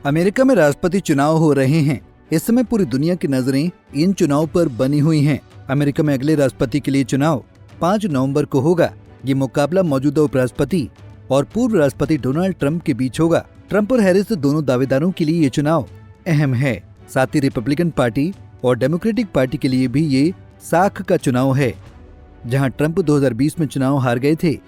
America में राष्ट्रपति चुनाव हो रहे हैं। इस समय पूरी दुनिया की नजरें इन चुनाव पर बनी हुई हैं। अमेरिका में अगले राष्ट्रपति के लिए चुनाव 5 नवंबर को होगा। ये मुकाबला मौजूदा उपराष्ट्रपति और पूर्व राष्ट्रपति डोनाल्ड ट्रंप के बीच होगा। ट्रंप और हैरिस दोनों दावेदारों के लिए ये चुनाव अहम है। साथ ही रिपब्लिकन पार्टी और डेमोक्रेटिक पार्टी के लिए भी ये साख का चुनाव है। जहां ट्रंप 2020 में चुनाव हार गए थे,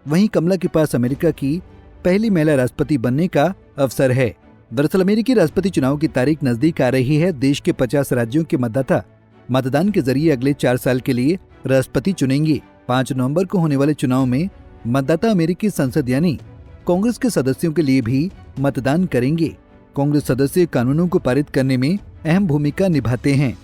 वहीं कमला के पास अमेरिका की पहली महिला राष्ट्रपति बनने का अवसर है। दरअसल अमेरिकी राष्ट्रपति चुनाव की तारीख नजदीक आ रही है। देश के 50 राज्यों के मतदाता मतदान के जरिए अगले 4 साल के लिए राष्ट्रपति चुनेंगे। 5 नवंबर को होने वाले चुनाव में मतदाता अमेरिकी संसद यानी कांग्रेस के सदस्यों के लिए भी मतदान करेंगे। कांग्रेस सदस्य कानूनों को पारित करने में अहम भूमिका निभाते हैं।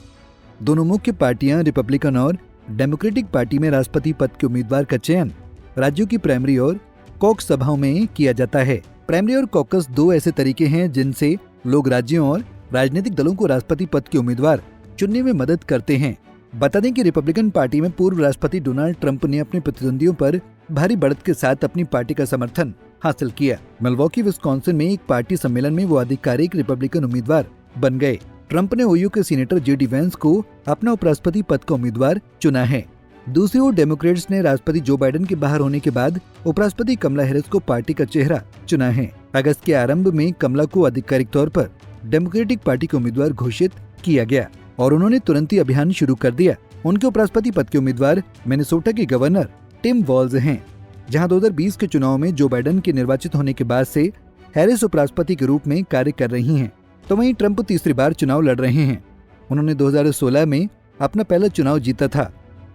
दोनों मुख्य पार्टियां रिपब्लिकन और डेमोक्रेटिक पार्टी में राष्ट्रपति पद के उम्मीदवार का चयन राज्यों की प्राइमरी और कॉकस सभाओं में किया जाता है। प्राइमरी और कॉकस 2 ऐसे तरीके हैं जिनसे लोग राज्यों और राजनीतिक दलों को राष्ट्रपति पद के उम्मीदवार चुनने में मदद करते हैं। बता दें कि रिपब्लिकन पार्टी में पूर्व राष्ट्रपति डोनाल्ड ट्रंप ने अपने प्रतिद्वंदियों पर भारी बढ़त के साथ अपनी पार्टी का समर्थन हासिल किया। मिल्वॉकी विस्कॉन्सिन में एक पार्टी सम्मेलन में वो आधिकारिक रिपब्लिकन उम्मीदवार बन गए। ट्रंप ने ओहियो के सीनेटर जेडी वेंस को अपना उपराष्ट्रपति पद का उम्मीदवार चुना है। दूसरी ओर डेमोक्रेट्स ने राष्ट्रपति जो बाइडेन के बाहर होने के बाद उपराष्ट्रपति कमला हैरिस को पार्टी का चेहरा चुना है। अगस्त के आरंभ में कमला को आधिकारिक तौर पर डेमोक्रेटिक पार्टी के उम्मीदवार घोषित किया गया और उन्होंने तुरंत ही अभियान शुरू कर दिया। उनके उपराष्ट्रपति पद के उम्मीदवार मिनेसोटा के गवर्नर टिम वॉल्ज हैं। जहां 2020 के चुनाव में जो बाइडेन के निर्वाचित होने के बाद से हैरिस उपराष्ट्रपति के रूप में कार्य कर रही हैं, तो वहीं ट्रंप तीसरी बार चुनाव लड़ रहे हैं। उन्होंने 2016 में अपना पहला चुनाव जीता था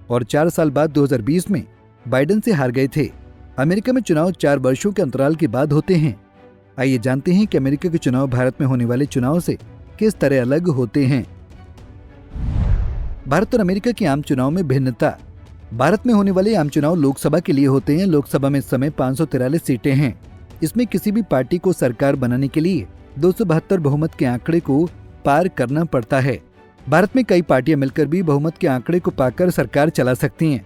और 4 साल बाद 2020 में बाइडेन से हार गए थे। अमेरिका में चुनाव 4 वर्षों के अंतराल के बाद होते हैं। आइए जानते हैं कि अमेरिका के चुनाव भारत में होने वाले चुनाव से किस तरह अलग होते हैं। भारत और अमेरिका के आम चुनाव में भिन्नता। भारत में होने वाले आम चुनाव लोकसभा के लिए होते हैं। लोकसभा में इस समय 543 सीटें हैं। इसमें किसी भी पार्टी को सरकार बनाने के लिए 272 बहुमत के आंकड़े को पार करना पड़ता है। भारत में कई पार्टियां मिलकर भी बहुमत के आंकड़े को पाकर सरकार चला सकती हैं।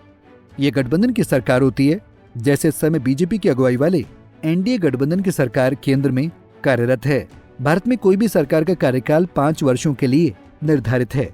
ये गठबंधन की सरकार होती है। जैसे इस समय बीजेपी की अगुवाई वाले एनडीए गठबंधन की सरकार केंद्र में कार्यरत है। भारत में कोई भी सरकार का कार्यकाल 5 वर्षों के लिए निर्धारित है।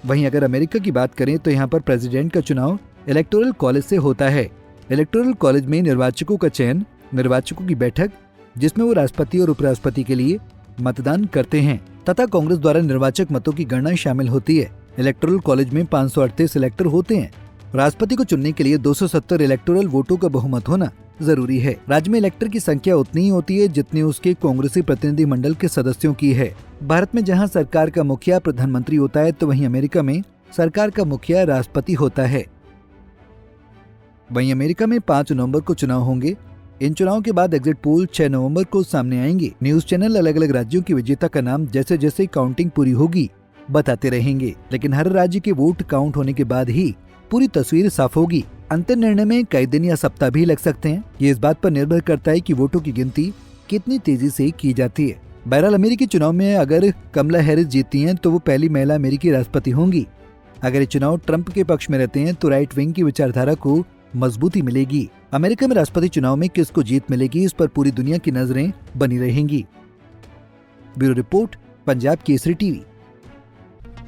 वहीं अगर अमेरिका की बात करें तो यहाँ पर प्रेसिडेंट का चुनाव इलेक्टोरल कॉलेज से होता है। इलेक्टोरल कॉलेज में निर्वाचकों का चयन, निर्वाचकों की बैठक जिसमें वो राष्ट्रपति और उपराष्ट्रपति के लिए मतदान करते हैं तथा कांग्रेस द्वारा निर्वाचक मतों की गणना शामिल होती है। इलेक्टोरल कॉलेज में 538 इलेक्टर होते हैं। राष्ट्रपति को चुनने के लिए 270 इलेक्टोरल वोटों का बहुमत होना जरूरी है। राज्य में इलेक्टर की संख्या उतनी ही होती है जितनी उसके कांग्रेसी प्रतिनिधि मंडल के सदस्यों की है। भारत में जहां सरकार का मुखिया प्रधानमंत्री होता है, तो वहीं अमेरिका में सरकार का मुखिया राष्ट्रपति होता है। वहीं अमेरिका में 5 नवंबर को चुनाव होंगे। इन चुनाव के बाद एग्जिट पोल 6 नवंबर को सामने आएंगे। न्यूज चैनल अलग अलग राज्यों की विजेता का नाम जैसे जैसे काउंटिंग पूरी होगी बताते रहेंगे, लेकिन हर राज्य के वोट काउंट होने के बाद ही पूरी तस्वीर साफ होगी। अंतिम निर्णय में कई दिन या सप्ताह भी लग सकते हैं। ये इस बात पर निर्भर करता है कि वोटों की गिनती कितनी तेजी से की जाती है। बहरहाल अमेरिकी चुनाव में अगर कमला हैरिस जीतती हैं तो वो पहली महिला अमेरिकी राष्ट्रपति होंगी। अगर ये चुनाव ट्रंप के पक्ष में रहते हैं तो राइट विंग की विचारधारा को मजबूती मिलेगी। अमेरिका में राष्ट्रपति चुनाव में किसको जीत मिलेगी, इस पर पूरी दुनिया की नजरें बनी रहेंगी। Bureau report, Punjab Kesari TV.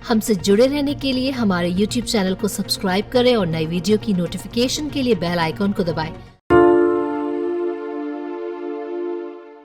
हमसे जुड़े रहने के लिए हमारे YouTube चैनल को सब्सक्राइब करें और नई वीडियो की नोटिफिकेशन के लिए बेल आइकॉन को दबाएं।